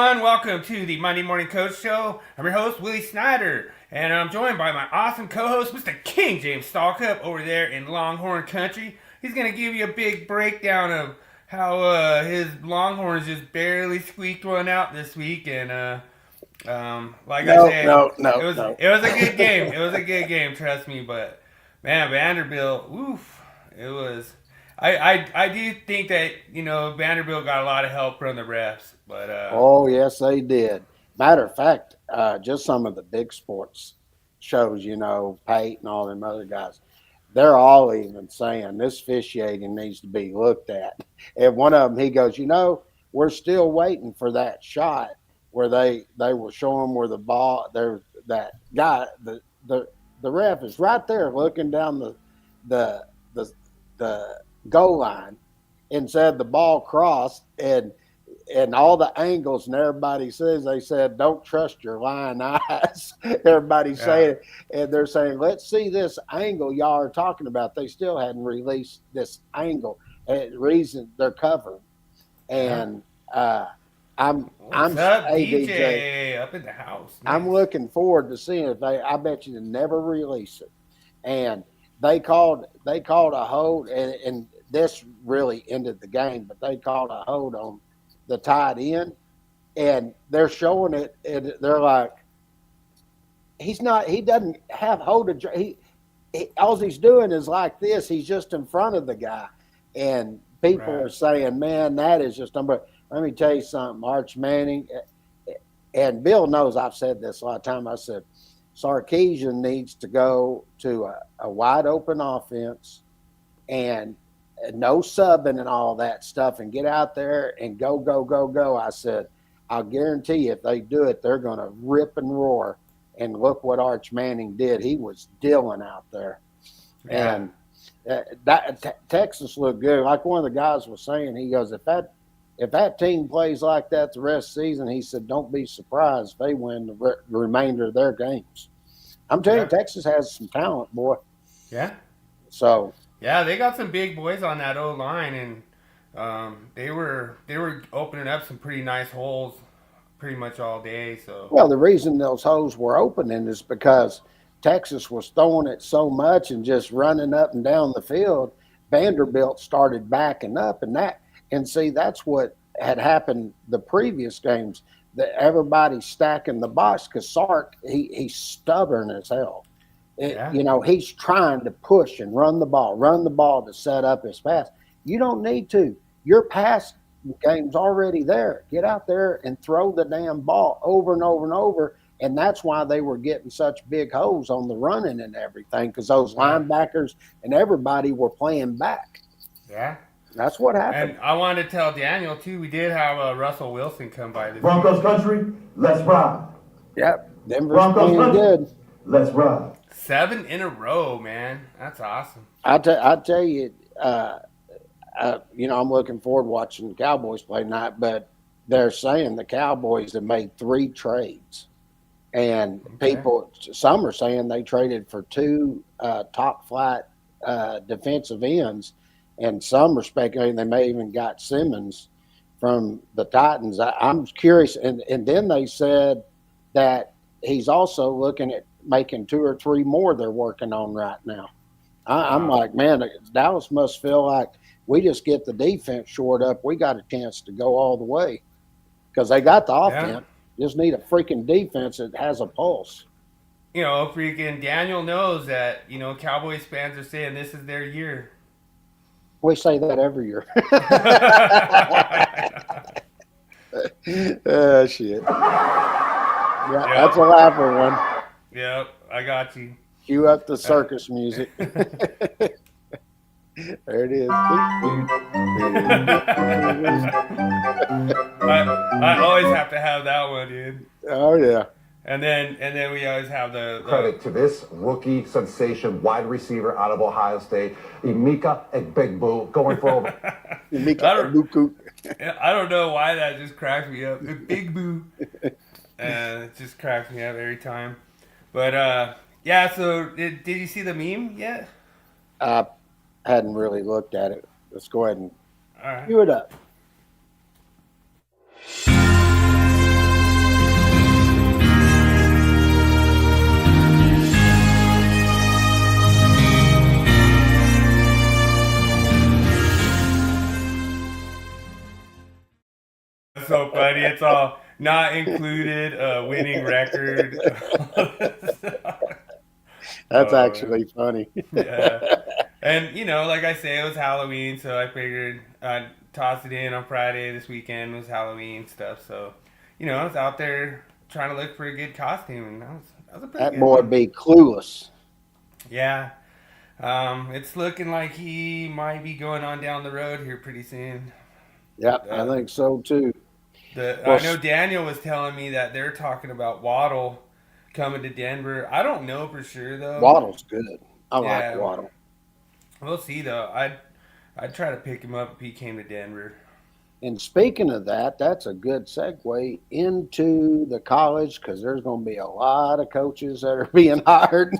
everyone. Welcome to the Monday Morning Coach Show. I'm your host, Willie Snyder, and I'm joined by my awesome co-host, Mr. King James Stalkup, over there in Longhorn Country. He's going to give you a big breakdown of how his Longhorns just barely squeaked one out this week, and like I said, it was a good game. It was a good game, trust me. But man, Vanderbilt, oof, it was. I do think that Vanderbilt got a lot of help from the refs, but oh yes, they did. Matter of fact, just some of the big sports shows, Pate and all them other guys, they're all even saying this officiating needs to be looked at. And one of them, he goes, we're still waiting for that shot where they were showing where the ball there, that guy, the ref is right there looking down the goal line and said the ball crossed, and all the angles, and everybody says, they said, don't trust your lying eyes. Everybody's saying it, and they're saying, let's see this angle y'all are talking about. They still hadn't released this angle, and reason they're covering. And I'm DJ up in the house. Nice. I'm looking forward to seeing if I bet you they never release it. And they called a hold, and this really ended the game, but they called a hold on the tight end, and they're showing it, and they're like, he doesn't have hold of, all he's doing is like this, he's just in front of the guy, and people are saying, man, that is just unbelievable. Let me tell you something, Arch Manning, and Bill knows I've said this a lot of times, I said, Sarkisian needs to go to a wide open offense and no subbing and all that stuff, and get out there and go. I said, I'll guarantee you if they do it, they're going to rip and roar. And look what Arch Manning did. He was Dylan out there. Yeah. And Texas looked good. Like one of the guys was saying, he goes, if that team plays like that the rest of the season, he said, don't be surprised if they win the remainder of their games. I'm telling you, Texas has some talent, boy. Yeah. So. Yeah, they got some big boys on that O line, and they were opening up some pretty nice holes pretty much all day. So. Well, the reason those holes were opening is because Texas was throwing it so much and just running up and down the field. Vanderbilt started backing up, and see, that's what had happened the previous games. That everybody's stacking the box because Sark, he's stubborn as hell. He's trying to push and run the ball to set up his pass. You don't need to. Your pass game's already there. Get out there and throw the damn ball over and over and over. And that's why they were getting such big holes on the running and everything, because those linebackers and everybody were playing back. Yeah. That's what happened. And I wanted to tell Daniel, too, we did have Russell Wilson come by this Broncos week. Country, let's ride. Yep. Denver's playing good. Let's ride. 7 in a row, man. That's awesome. I tell you, I'm looking forward to watching the Cowboys play tonight, but they're saying the Cowboys have made 3 trades. And some are saying they traded for 2 top flight defensive ends, and some are speculating they may even got Simmons from the Titans. I'm curious. And then they said that he's also looking at making 2 or 3 more they're working on right now. I'm like, man, Dallas must feel like we just get the defense shored up, we got a chance to go all the way, because they got the offense. Just need a freaking defense that has a pulse. Freaking Daniel knows that, Cowboys fans are saying this is their year. We say that every year. Shit. Yeah, that's a laughing one. Yep, I got you. Cue up the circus music. There it is. I always have to have that one, dude. Oh yeah. And then we always have the credit to this rookie sensation wide receiver out of Ohio State, Emeka Egbuka, going for over. Emeka Egbuka. I don't know why that just cracks me up. Big boo. It just cracks me up every time. But so did you see the meme yet? I hadn't really looked at it. Let's go ahead and cue it up. It's all not included, winning record. That's Oh, man. actually funny. Yeah. And, like I say, it was Halloween, so I figured I'd toss it in on Friday. This weekend was Halloween stuff, so, I was out there trying to look for a good costume, and that was a pretty That good boy one. be clueless. Yeah. It's looking like he might be going on down the road here pretty soon. Yep, I Uh, think so too. Well, I know Daniel was telling me that they're talking about Waddle coming to Denver. I don't know for sure though. Waddle's good. I like Yeah, Waddle. we'll see though. I'd try to pick him up if he came to Denver. And speaking of that, that's a good segue into the college because there's going to be a lot of coaches that are being hired.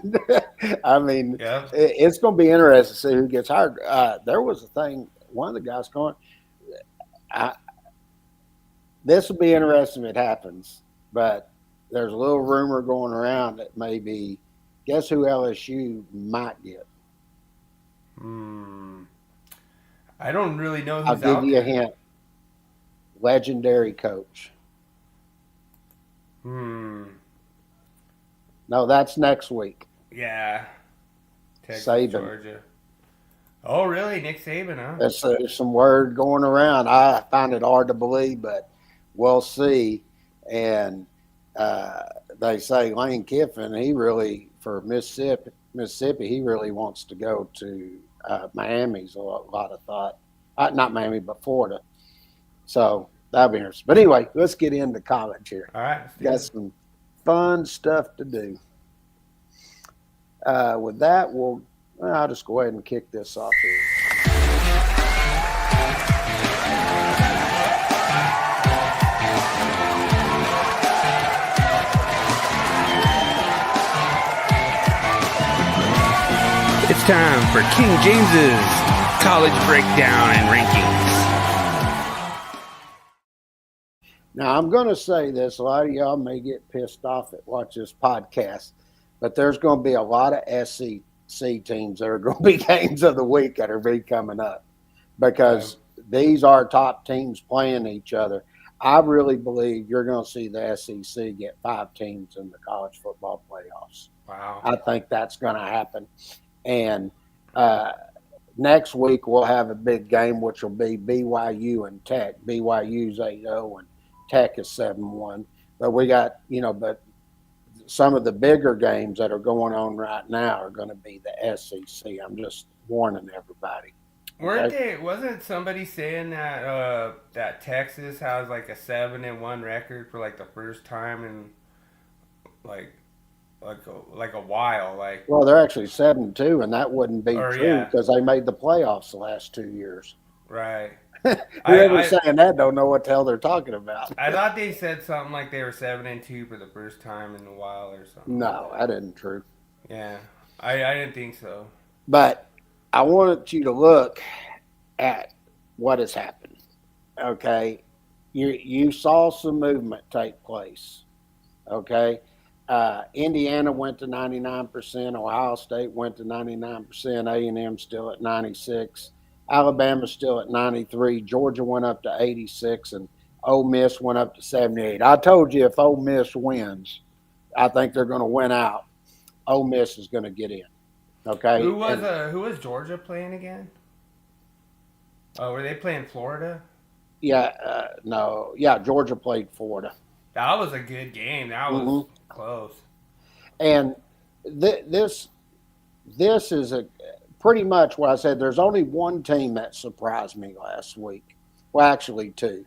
I mean, Yeah. it's going to be interesting to see who gets hired. There was a thing, one of the guys going, this will be interesting if it happens, but there's a little rumor going around that maybe, guess who LSU might get? I don't really know I'll who's give out you a there. hint. Legendary coach. Hmm. No, that's next week. Yeah. Texas, Saban. Georgia. Oh, really? Nick Saban, huh? There's some word going around. I find it hard to believe, but we'll see. And they say Lane Kiffin, he really, for Mississippi, he really wants to go to Miami's a lot of thought. Not Miami, but Florida. So that'll be interesting. But anyway, let's get into college here. All right. Let's do Got it. some fun stuff to do. With that, I'll just go ahead and kick this off here. It's time for King James's college breakdown and rankings. Now, I'm going to say this. A lot of y'all may get pissed off at watch this podcast, but there's going to be a lot of SEC teams that are going to be games of the week that are be coming up because these are top teams playing each other. I really believe you're going to see the SEC get 5 teams in the college football playoffs. Wow. I think that's going to happen. And next week we'll have a big game, which will be BYU and Tech. BYU's 8-0 and Tech is 7-1. But we got, but some of the bigger games that are going on right now are going to be the SEC. I'm just warning everybody. Wasn't somebody saying that that Texas has like a 7-1 record for like the first time in like a while? Well, they're actually 7-2, and that wouldn't be true yeah. because they made the playoffs the last 2 years. Right. Whoever's saying that don't know what the hell they're talking about. I thought they said something like they were 7-2 for the first time in a while or something. No, that isn't true. Yeah, I didn't think so. But I wanted you to look at what has happened. Okay, you saw some movement take place. Okay, Indiana went to 99%. Ohio State went to 99%. A&M still at 96%. Alabama still at 93%. Georgia went up to 86%, and Ole Miss went up to 78%. I told you if Ole Miss wins, I think they're going to win out. Ole Miss is going to get in. Okay. Who was Georgia playing again? Oh, were they playing Florida? Yeah, no. Yeah, Georgia played Florida. That was a good game. That was close. And this is pretty much what I said. There's only one team that surprised me last week. Well, actually 2.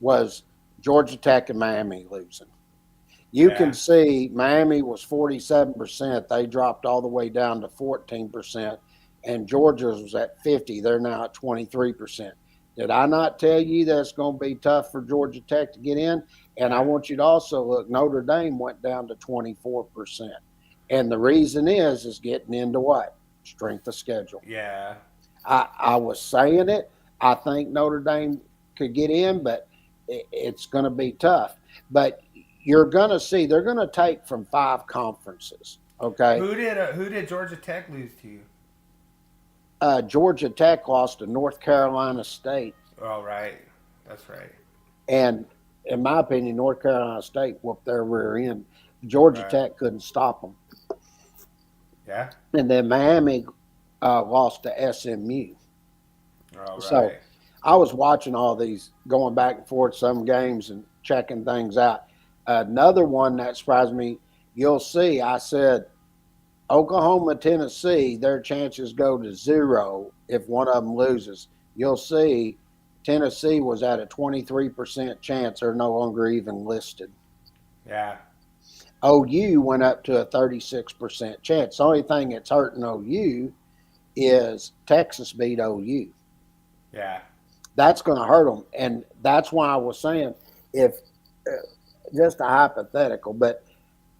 Was Georgia Tech and Miami losing. You can see Miami was 47%. They dropped all the way down to 14%. And Georgia's was at 50%. They're now at 23%. Did I not tell you that it's going to be tough for Georgia Tech to get in? And I want you to also look, Notre Dame went down to 24%. And the reason is getting into what? Strength of schedule. Yeah. I was saying it. I think Notre Dame could get in, but it's going to be tough. But you're going to see they're going to take from 5 conferences. Okay. Who did Georgia Tech lose to? Georgia Tech lost to North Carolina State. Oh, right. That's right. And in my opinion, North Carolina State whooped their rear end. Georgia Right. Tech couldn't stop them. Yeah. And then Miami lost to SMU. All So right. I was watching all these, going back and forth some games and checking things out. Another one that surprised me, you'll see, I said Oklahoma, Tennessee, their chances go to 0 if one of them loses. You'll see Tennessee was at a 23% chance they're no longer even listed. Yeah. OU went up to a 36% chance. The only thing that's hurting OU is Texas beat OU. Yeah. That's going to hurt them. And that's why I was saying, if just a hypothetical, but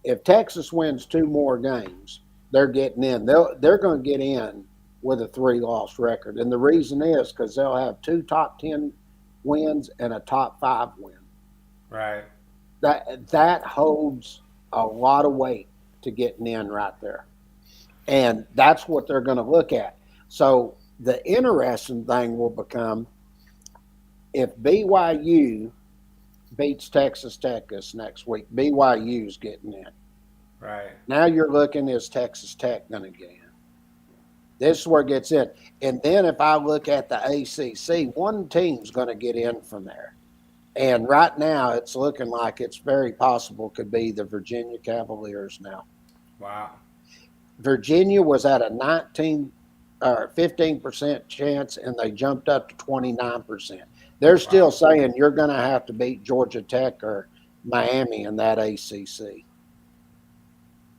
if Texas wins 2 more games, they're getting in. They're going to get in with a 3-loss record. And the reason is because they'll have 2 top 10 wins and a top 5 win. Right. That holds a lot of weight to getting in right there. And that's what they're going to look at. So the interesting thing will become if BYU beats Texas Tech this next week, BYU's getting in. Right. Now you're looking, is Texas Tech going to get in? This is where it gets in. And then if I look at the ACC, one team's going to get in from there. And right now it's looking like it's very possible could be the Virginia Cavaliers now. Wow. Virginia was at a 19 or 15% chance, and they jumped up to 29%. They're still saying you're going to have to beat Georgia Tech or Miami in that ACC.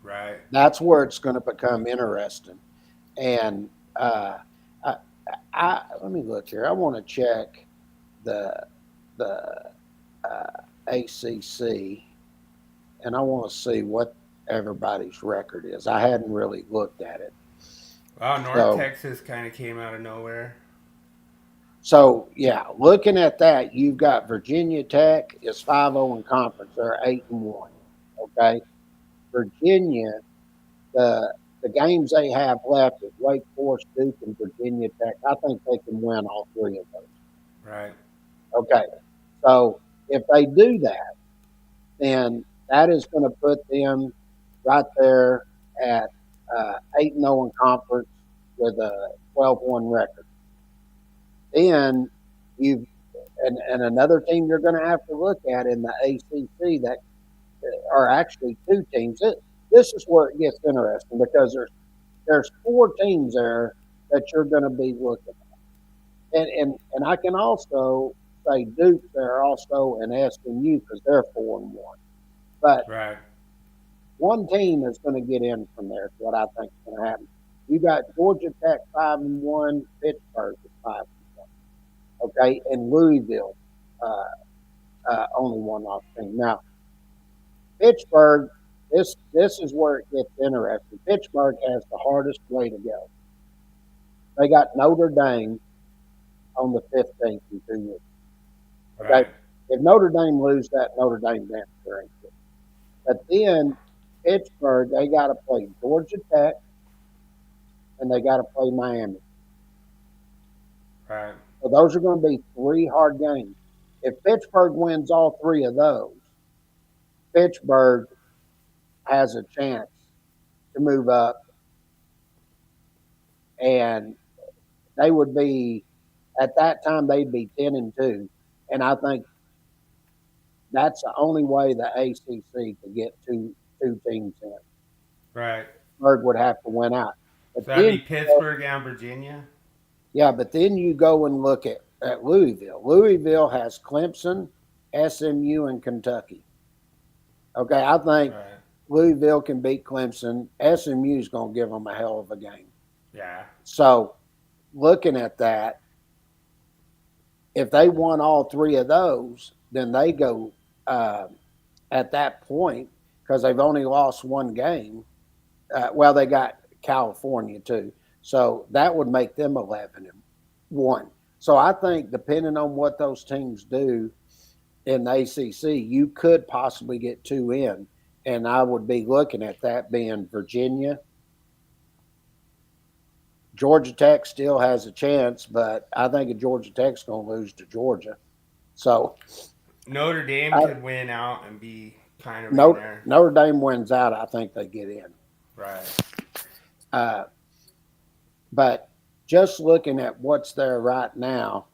Right. That's where it's going to become interesting. And let me look here. I want to check the ACC, and I want to see what everybody's record is. I hadn't really looked at it. Wow, North Texas kind of came out of nowhere. So, yeah, looking at that, you've got Virginia Tech is 5-0 in conference. They're 8-1. Okay, Virginia, the games they have left is Wake Forest, Duke, and Virginia Tech. I think they can win all 3 of those. Right. Okay, so if they do that, then that is going to put them right there at 8-0 in conference with a 12-1 record. Then you and another team you're going to have to look at in the ACC that are actually 2 teams. This is where it gets interesting because there's 4 teams there that you're going to be looking at, and I can also say Duke there also and SMU because they're 4-1. But Right. one team is going to get in from there. Is what I think is going to happen. You got Georgia Tech 5-1, Pittsburgh is 5-1. Okay, and Louisville only one off team. Now Pittsburgh, this is where it gets interesting. Pittsburgh has the hardest way to go. They got Notre Dame on the 15th in 2 weeks. Okay, Right. if Notre Dame lose that, Notre Dame damn sure ain't good. But then Pittsburgh, they got to play Georgia Tech, and they got to play Miami. Right. So those are going to be 3 hard games. If Pittsburgh wins all 3 of those, Pittsburgh has a chance to move up, and they would be at that time they'd be 10-2, and I think that's the only way the ACC could get two teams in. Right. Pittsburgh would have to win out. But So that'd be then, Pittsburgh and Virginia. yeah, but then you go and look at Louisville. Louisville has Clemson, SMU, and Kentucky. Okay, I think Right. Louisville can beat Clemson. SMU is going to give them a hell of a game. Yeah. So, looking at that, if they won all 3 of those, then they go at that point because they've only lost 1 game. Well, they got California too, so that would make them 11-1. So I think depending on what those teams do in the ACC, you could possibly get 2 in, and I would be looking at that being Virginia. Georgia Tech still has a chance, but I think Georgia Tech's going to lose to Georgia. So Notre Dame could win out and be kind of in there. Notre Dame wins out, I think they get in. Right. But just looking at what's there right now,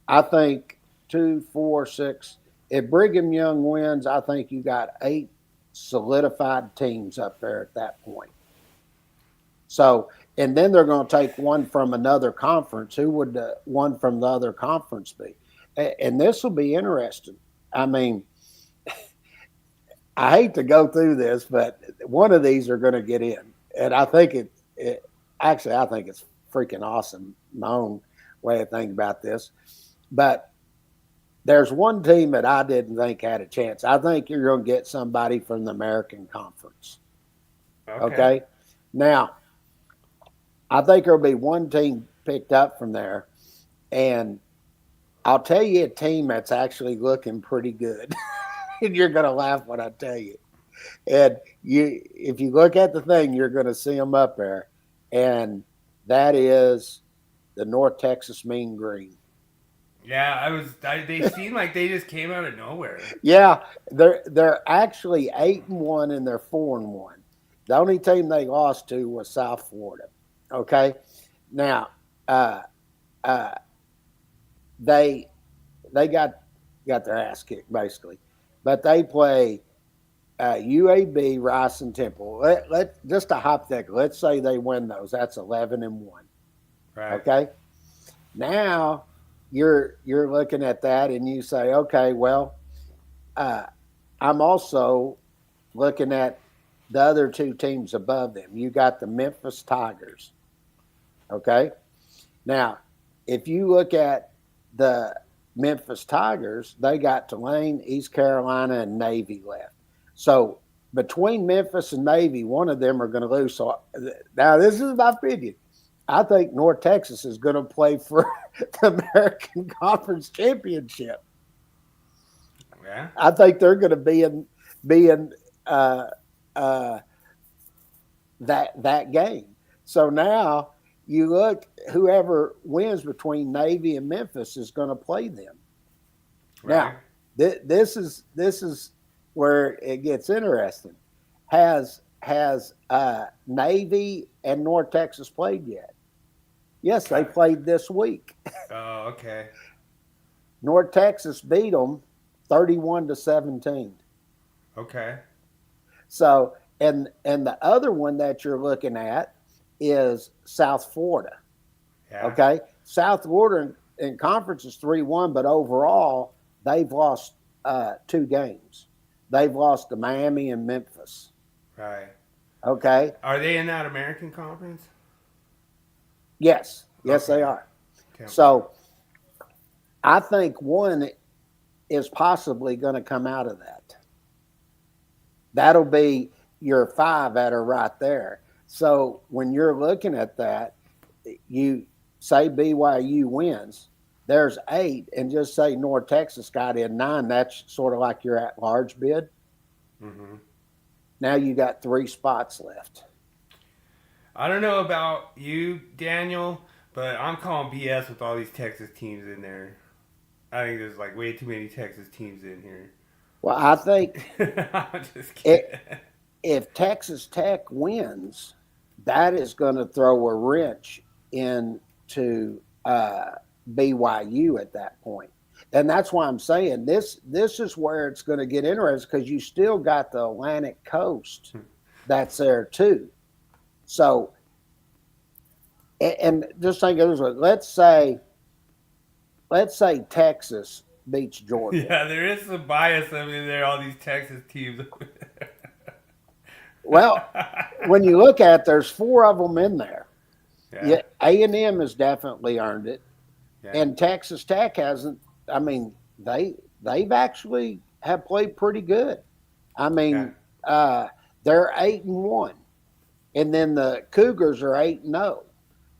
I think 2, 4, 6. If Brigham Young wins, I think you got 8 solidified teams up there at that point. So, and then they're going to take one from another conference. Who would the one from the other conference be? And this will be interesting. I mean, I hate to go through this, but one of these are going to get in. And I think I think it's freaking awesome, my own way of thinking about this. But there's one team that I didn't think had a chance. I think you're going to get somebody from the American Conference. Okay? Now, I think there'll be one team picked up from there. And I'll tell you a team that's actually looking pretty good. And you're going to laugh when I tell you. And if you look at the thing, you're going to see them up there. And that is the North Texas Mean Green. Yeah, they seem like they just came out of nowhere. Yeah, they're actually 8-1 and they're 4-1. The only team they lost to was South Florida. Okay, now they got their ass kicked basically, but they play UAB, Rice, and Temple. Let just a hypothetical. Let's say they win those. That's 11-1. Right. Okay. Now you're looking at that and you say, okay, well, I'm also looking at the other 2 teams above them. You got the Memphis Tigers. Okay. Now, if you look at the Memphis Tigers, they got Tulane, East Carolina, and Navy left. So between Memphis and Navy, one of them are going to lose. So now this is my opinion. I think North Texas is going to play for the American Conference Championship. Yeah. I think they're going to be in that game. So now you look, whoever wins between Navy and Memphis is going to play them. Right. Now, this is where it gets interesting. Has Navy and North Texas played yet? Yes, they played this week. Oh, okay. North Texas beat them 31-17. Okay. So, and the other one that you're looking at is South Florida. Yeah. Okay. South Florida in conference is 3-1, but overall they've lost 2 games. They've lost to Miami and Memphis. Right. Okay. Are they in that American Conference? Yes. Yes, Okay. they are. Okay. So I think one is possibly going to come out of that. That'll be your 5 that are right there. So when you're looking at that, you say BYU wins, there's 8, and just say North Texas got in 9. That's sort of like your at-large bid. Mm-hmm. Now you got 3 spots left. I don't know about you, Daniel, but I'm calling BS with all these Texas teams in there. I think there's like way too many Texas teams in here. Well, I think I'm just kidding. if Texas Tech wins, that is going to throw a wrench into BYU at that point. And that's why I'm saying this is where it's going to get interesting, because you still got the Atlantic coast that's there too. So, and just think of this way, let's say Texas beats Georgia. Yeah, there is some bias over there, all these Texas teams. Well, when you look at it, there's 4 of them in there. Yeah. A&M has definitely earned it. Yeah. And Texas Tech hasn't. I mean, they've actually have played pretty good. I mean, they're 8-1, and then the Cougars are 8-0.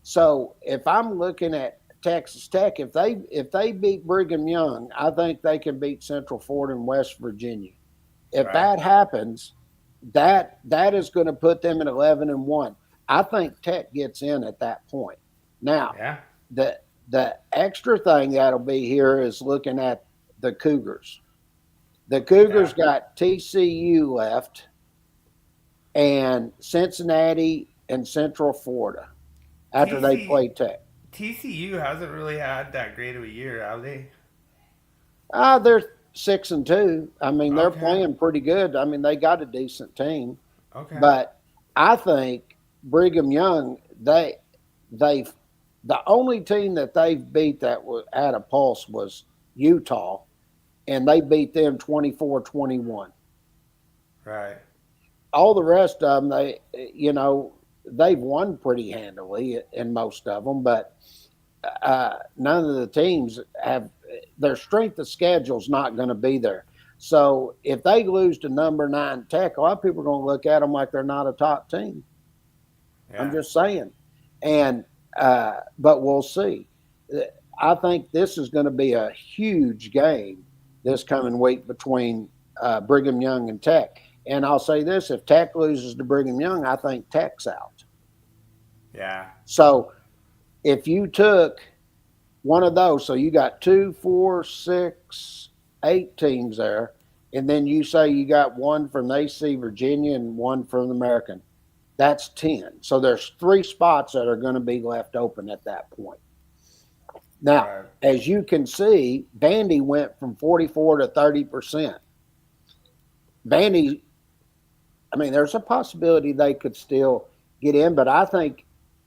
So if I'm looking at Texas Tech, if they beat Brigham Young, I think they can beat Central Florida and West Virginia. If that happens, that is going to put them at 11-1. I think Tech gets in at that point. Now, the extra thing that'll be here is looking at the Cougars. The Cougars got TCU left and Cincinnati and Central Florida after they play Tech. TCU hasn't really had that great of a year, have they? They're 6-2. I mean, they're Okay. playing pretty good. I mean, they got a decent team, Okay. but I think Brigham Young, they've the only team that they've beat that was at a pulse was Utah, and they beat them 24-21. Right. All the rest of them, they've won pretty handily in most of them, but none of the teams have their strength of schedule is not going to be there. So if they lose to number 9 Tech, a lot of people are going to look at them like they're not a top team. Yeah. I'm just saying, and but we'll see. I think this is going to be a huge game this coming week between Brigham Young and Tech. And I'll say this: if Tech loses to Brigham Young, I think Tech's out. Yeah. So if you took one of those, so you got 2, 4, 6, 8 teams there, and then you say you got one from the AC Virginia and one from the American, that's 10. So there's 3 spots that are going to be left open at that point. Now, Right. as you can see, Vandy went from 44 to 30%. Vandy, I mean, there's a possibility they could still get in, but I think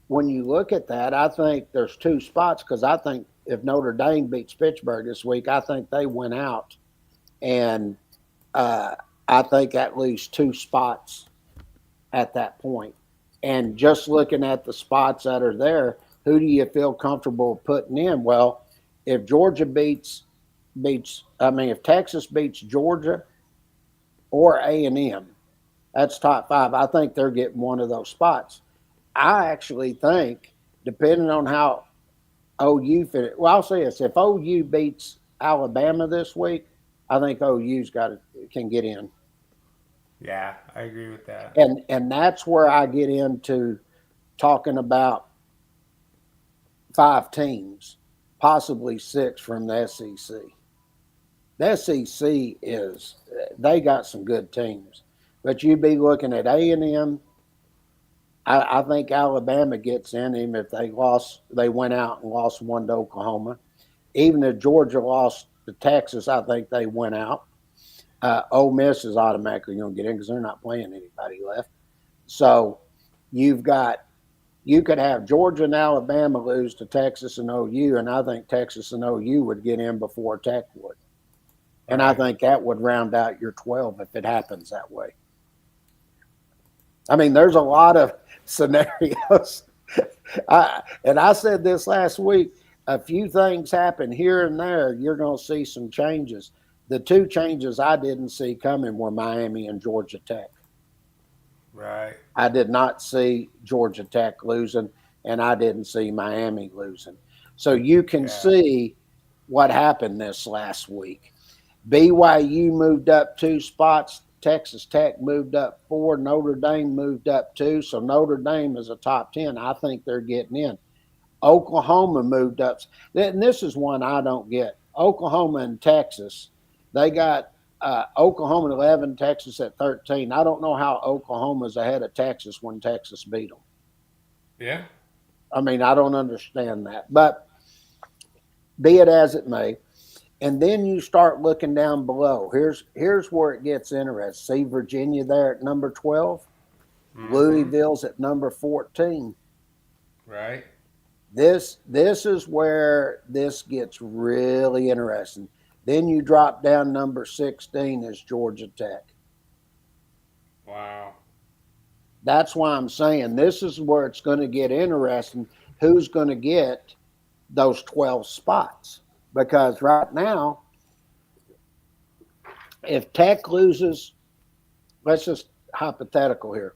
when you look at that, I think there's 2 spots because I think if Notre Dame beats Pittsburgh this week, I think they went out, and I think that leaves 2 spots at that point. And just looking at the spots that are there, who do you feel comfortable putting in? Well, if Georgia if Texas beats Georgia or A&M, that's top 5. I think they're getting one of those spots. I actually think, depending on how OU fit, well, I'll say this: if OU beats Alabama this week, I think OU's can get in. Yeah, I agree with that. And that's where I get into talking about 5 teams, possibly 6 from the SEC. The SEC they got some good teams, but you'd be looking at A&M. I think Alabama gets in him if they went out and lost 1 to Oklahoma. Even if Georgia lost to Texas, I think they went out. Ole Miss is automatically going to get in because they're not playing anybody left. So you could have Georgia and Alabama lose to Texas and OU, and I think Texas and OU would get in before Tech would. And I think that would round out your 12 if it happens that way. I mean, there's a lot of scenarios. And I said this last week, a few things happen here and there, you're going to see some changes. The 2 changes I didn't see coming were Miami and Georgia Tech. Right. I did not see Georgia Tech losing, and I didn't see Miami losing. So you can see what happened this last week. BYU moved up 2 spots. Texas Tech moved up 4. Notre Dame moved up 2. So Notre Dame is a top 10. I think they're getting in. Oklahoma moved up. And this is one I don't get. Oklahoma and Texas, they got Oklahoma at 11, Texas at 13. I don't know how Oklahoma's ahead of Texas when Texas beat them. Yeah. I mean, I don't understand that. But be it as it may. And then you start looking down below. Here's where it gets interesting. See Virginia there at number 12? Mm-hmm. Louisville's at number 14. Right. This is where this gets really interesting. Then you drop down number 16 is Georgia Tech. Wow. That's why I'm saying this is where it's going to get interesting. Who's going to get those 12 spots? Because right now, if Tech loses, let's just hypothetical here.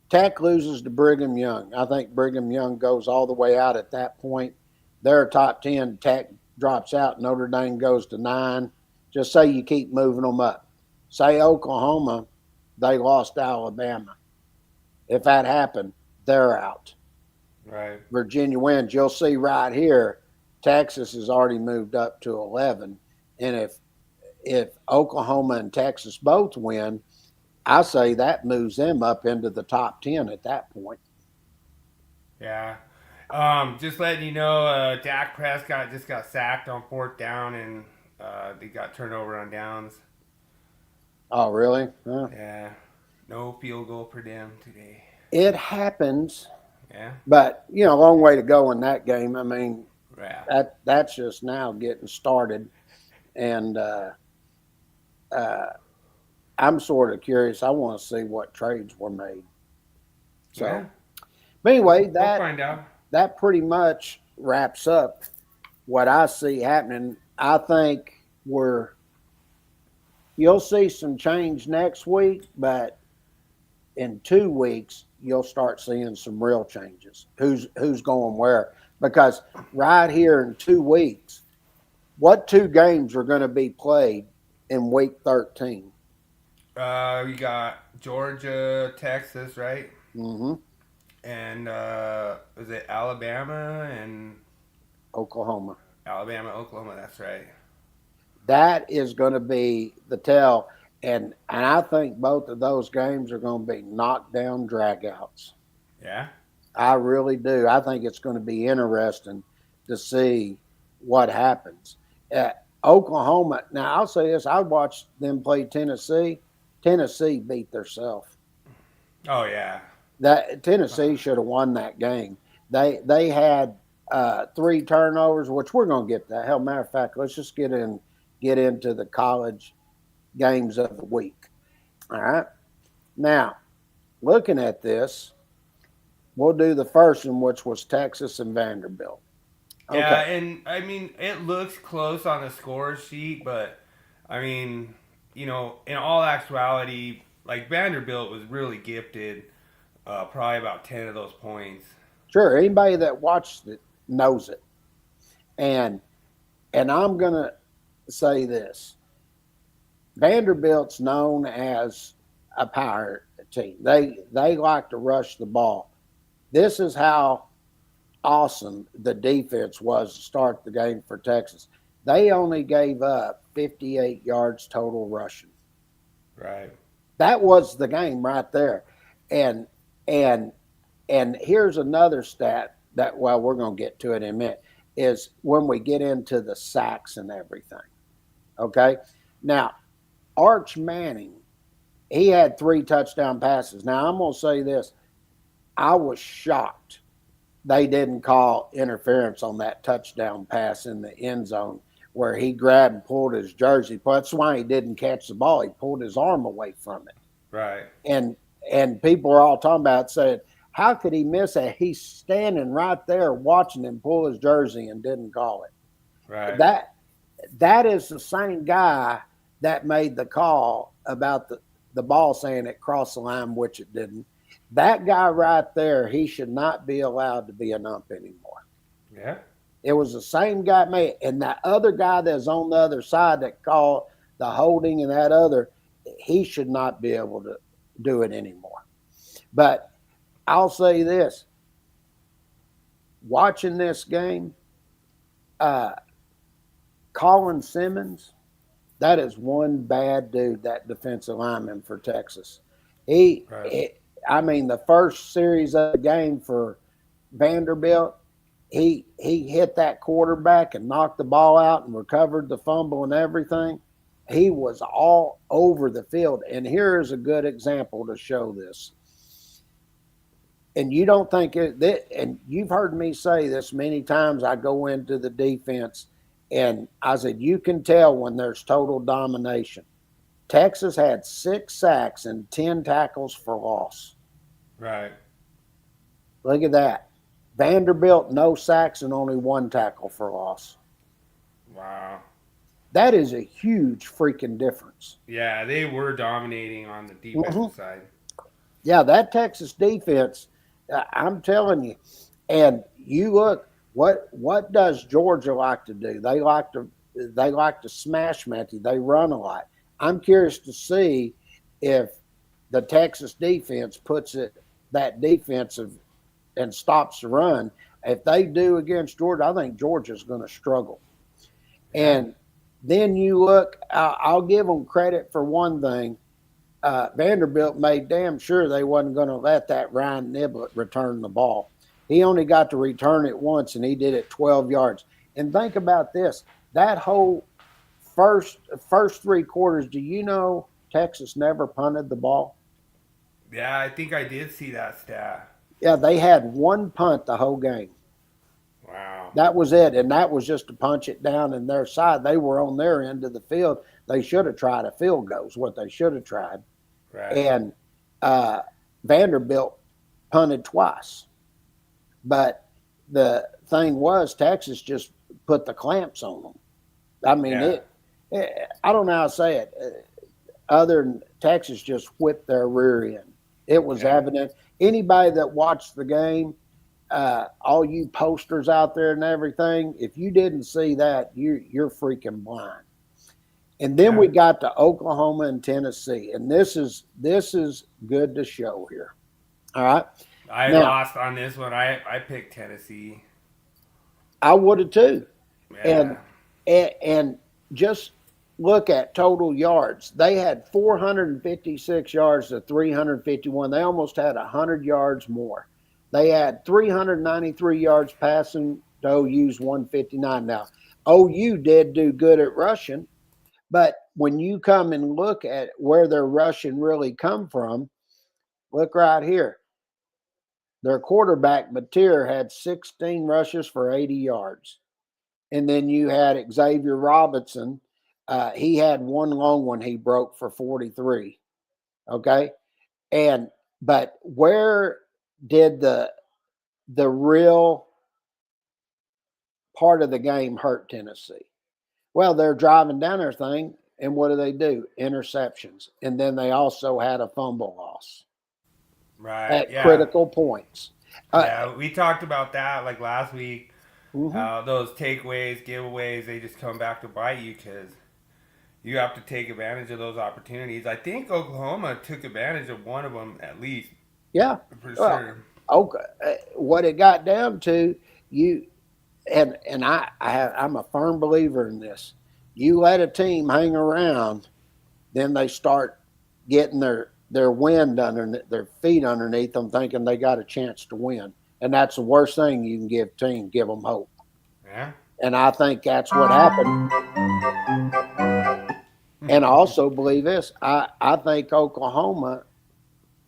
Tech loses to Brigham Young. I think Brigham Young goes all the way out at that point. They're top 10. Tech drops out. Notre Dame goes to 9. Just say you keep moving them up. Say Oklahoma, they lost to Alabama. If that happened, they're out. Right. Virginia wins. You'll see right here, Texas has already moved up to 11. And if Oklahoma and Texas both win, I say that moves them up into the top 10 at that point. Yeah. Just letting you know, Dak Prescott just got sacked on 4th down, and they got turnover on downs. Oh, really? Huh? Yeah. No field goal per them today. It happens, Yeah. but a long way to go in that game. I mean, Yeah. that's just now getting started, and I'm sort of curious. I want to see what trades were made. So, Yeah. but anyway, We'll find out. that pretty much wraps up what I see happening. I think you'll see some change next week, but in 2 weeks you'll start seeing some real changes. Who's going where? Because right here in 2 weeks, what 2 games are going to be played in week 13? We got Georgia, Texas, right? Mm-hmm. And was it Alabama and Oklahoma. Oklahoma? That's right. That is going to be the tell. And I think both of those games are going to be knockdown dragouts. Yeah. I really do. I think it's going to be interesting to see what happens. Oklahoma, now I'll say this, I watched them play Tennessee. Tennessee beat themselves. Oh yeah. That Tennessee should have won that game. They had 3 turnovers, which we're going to get that. Hell, matter of fact, let's just get into the college games of the week. All right. Now, looking at this, we'll do the first one, which was Texas and Vanderbilt. Okay. Yeah, and I mean it looks close on the score sheet, but I mean, in all actuality, like Vanderbilt was really gifted. Probably about 10 of those points. Sure, anybody that watched it knows it. And I'm gonna say this: Vanderbilt's known as a power team. They like to rush the ball. This is how awesome the defense was to start the game for Texas. They only gave up 58 yards total rushing. Right. That was the game right there. And here's another stat that, well, we're going to get to it in a minute, is when we get into the sacks and everything. Okay? Now, Arch Manning, he had 3 touchdown passes. Now, I'm going to say this. I was shocked they didn't call interference on that touchdown pass in the end zone where he grabbed and pulled his jersey. That's why he didn't catch the ball. He pulled his arm away from it. Right. And people are all talking about it, saying, how could he miss it? He's standing right there watching him pull his jersey and didn't call it. Right. That is the same guy that made the call about the ball saying it crossed the line, which it didn't. That guy right there, he should not be allowed to be an ump anymore. Yeah. It was the same guy made, and that other guy that's on the other side that called the holding and that other, he should not be able to do it anymore. But I'll say this: watching this game, Colin Simmons, that is one bad dude, that defensive lineman for Texas. I mean, the first series of the game for Vanderbilt, he hit that quarterback and knocked the ball out and recovered the fumble and everything. He was all over the field. And here's a good example to show this. And you don't think and you've heard me say this many times. I go into the defense and I said, you can tell when there's total domination. Texas had 6 sacks and 10 tackles for loss. Right. Look at that. Vanderbilt, no sacks and only 1 tackle for loss. Wow. That is a huge freaking difference. Yeah, they were dominating on the defensive side. Yeah, that Texas defense, I'm telling you. And you look, what does Georgia like to do? They like to smash Matthew. They run a lot. I'm curious to see if the Texas defense puts that defensive and stops the run. If they do against Georgia, I think Georgia's going to struggle. And Then you look. I'll give them credit for one thing. Vanderbilt made damn sure they wasn't going to let that Ryan Niblett return the ball. He only got to return it once, and he did it 12 yards. And think about this: that whole first 3 quarters. Do you know Texas never punted the ball? Yeah, I think I did see that stat. Yeah, they had one punt the whole game. Wow. That was it, and that was just to punch it down in their side. They were on their end of the field. They should have tried a field goal. Is what they should have tried. Right. And uh, Vanderbilt punted twice. But the thing was, Texas just put the clamps on them. I mean, Yeah. I don't know how to say it. Other than Texas just whipped their rear end. It was Yeah. evident. Anybody that watched the game, all you posters out there and everything, if you didn't see that, you're freaking blind. And then Yeah. we got to Oklahoma and Tennessee, and this is good to show here. All right, I now lost on this one. I picked Tennessee. I would have too, and Yeah. and just look at total yards. They had 456 yards to 351. They almost had 100 yards more. They had 393 yards passing to OU's 159. Now OU did do good at rushing. But when you come and look at where their rushing really come from, look right here. Their quarterback, Mateer, had 16 rushes for 80 yards. And then you had Xavier Robinson. He had one long one he broke for 43. Okay. But where did the real part of the game hurt Tennessee? Well, they're driving down their thing, and what do? Interceptions. And then they also had a fumble loss Right. at Yeah. critical points. Uh, Yeah. We talked about that like last week. mhm. Those takeaways, giveaways, they just come back to bite you because you have to take advantage of those opportunities. I think Oklahoma took advantage of one of them at least, Yeah. for Well, sure. okay. What it got down to, you and I'm a firm believer in this. You let a team hang around, then they start getting their wind under their feet underneath them, thinking they got a chance to win. And that's the worst thing you can give team. Give them hope. Yeah. And I think that's what happened. And I also believe this. I think Oklahoma,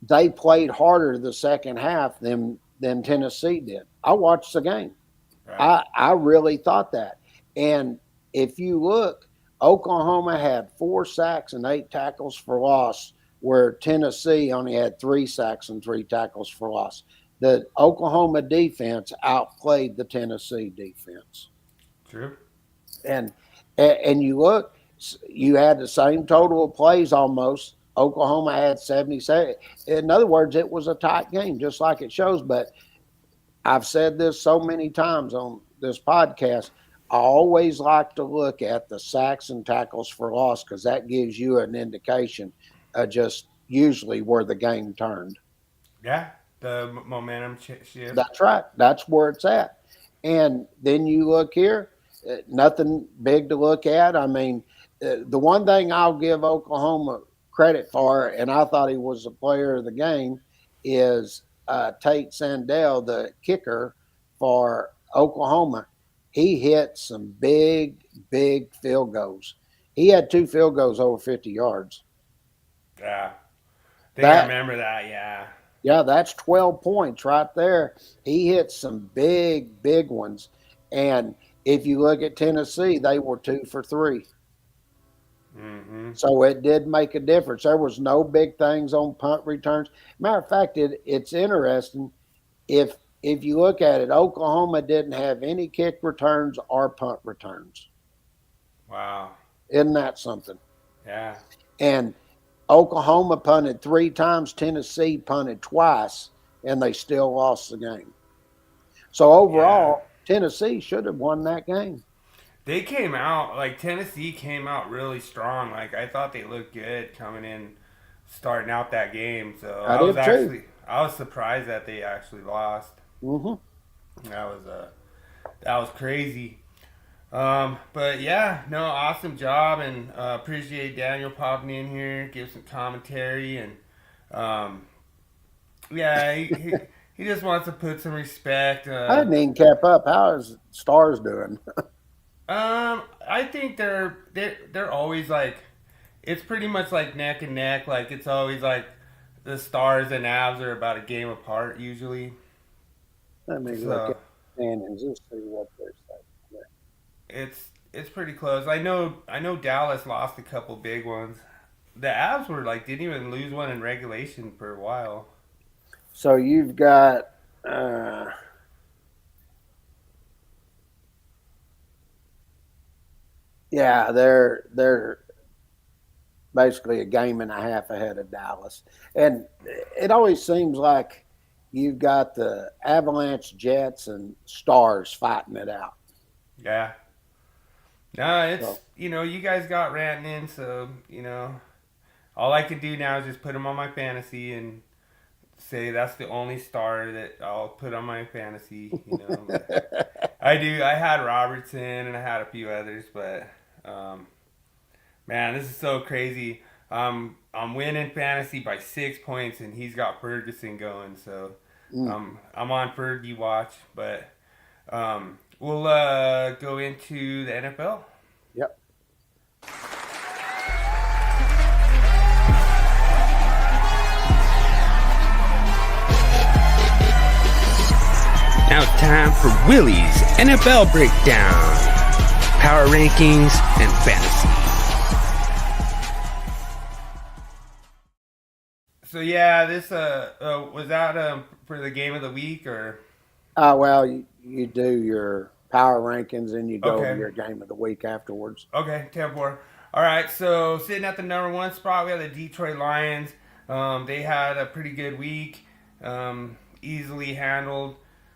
they played harder the second half than Tennessee did. I watched the game. Right. I really thought that. And if you look, Oklahoma had 4 sacks and 8 tackles for loss, where Tennessee only had 3 sacks and 3 tackles for loss. The Oklahoma defense outplayed the Tennessee defense. True. And and you look, you had the same total of plays almost. Oklahoma had 77. In other words, it was a tight game, just like it shows. But I've said this so many times on this podcast. I always like to look at the sacks and tackles for loss because that gives you an indication of just usually where the game turned. Yeah. The momentum shift. That's right. That's where it's at. And then you look here, nothing big to look at. I mean, the one thing I'll give Oklahoma credit for, and I thought he was the player of the game, is Tate Sandell, the kicker for Oklahoma. He hit some big field goals. He had 2 field goals over 50 yards. Yeah. I think I That remember that. Yeah. Yeah, that's 12 points right there. He hit some big ones. And if you look at Tennessee, they were 2 for 3. Mm-hmm. So it did make a difference. There was no big things on punt returns. Matter of fact, it's interesting. If you look at it, Oklahoma didn't have any kick returns or punt returns. Wow. Isn't that something? Yeah. And Oklahoma punted 3 times, Tennessee punted twice, and they still lost the game. So Yeah. overall, Tennessee should have won that game. They came out like Tennessee came out really strong. Like I thought they looked good coming in, starting out that game. So I did too. I was surprised that they actually lost. Hmm. That was crazy. But yeah, no, awesome job, and appreciate Daniel popping in here, give some commentary, and um, yeah, he just wants to put some respect. I hadn't even kept up. How is Stars doing? I think they're always like, it's pretty much like neck and neck. Like it's always like the Stars and Avs are about a game apart usually. Let me look So at the standings and see what they're saying. it's pretty close. I know Dallas lost a couple big ones. The Avs were like didn't even lose one in regulation for a while. So you've got uh, yeah, they're basically a game and a half ahead of Dallas. And it always seems like you've got the Avalanche, Jets, and Stars fighting it out. Yeah. No, it's So you guys got Rantanen, so all I can do now is just put him on my fantasy and say that's the only star that I'll put on my fantasy. But I do. I had Robertson and I had a few others, but um, man, this is so crazy. I'm winning fantasy by 6 points, and he's got Ferguson going. So mm, I'm on Fergie watch, but we'll go into the NFL. yep. Now it's time for Willie's NFL breakdown, power rankings, and fantasy. So yeah, this was that for the game of the week or Well, you do your power rankings and you go over okay? your game of the week afterwards. Okay, 10-4. All right, so sitting at the number one spot, we have the Detroit Lions. They had a pretty good week, easily handled,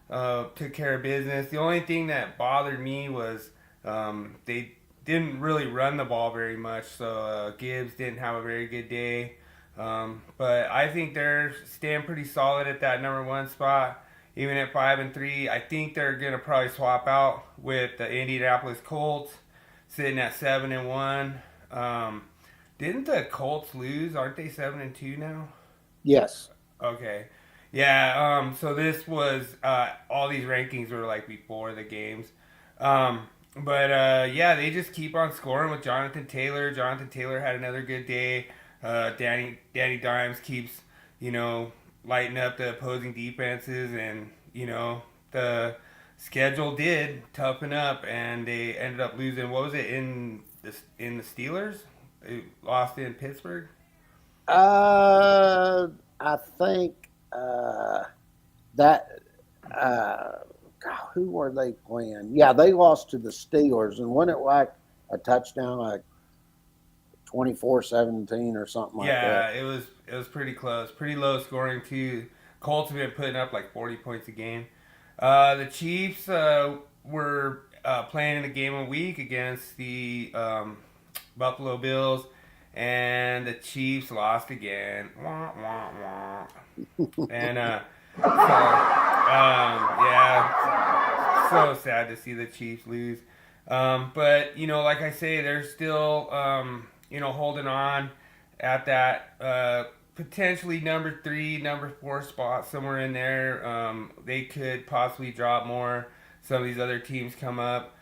took care of business. The only thing that bothered me was they didn't really run the ball very much, so Gibbs didn't have a very good day. But I think they're staying pretty solid at that number one spot. Even at 5-3, I think they're gonna probably swap out with the Indianapolis Colts, sitting at 7-1. Didn't the Colts lose? Aren't they 7-2 now? Yes. Okay, yeah. So this was all these rankings were like before the games. But yeah, they just keep on scoring with Jonathan Taylor. Jonathan Taylor had another good day. Danny Dimes keeps you know lighting up the opposing defenses, and the schedule did toughen up, and they ended up losing. What was it in the Steelers? They lost in Pittsburgh. I think that God, who were they playing? Yeah, they lost to the Steelers, and wasn't it like a touchdown, like 24-17 or something like Yeah, that? it was pretty close, pretty low scoring too. Colts have been putting up like 40 points a game. The Chiefs were playing in the game a week against the Buffalo Bills, and the Chiefs lost again. Wah, wah, wah. And yeah, so sad to see the Chiefs lose. But like I say, they're still holding on at that potentially number 3, number 4 spot somewhere in there. They could possibly drop more. Some of these other teams come up.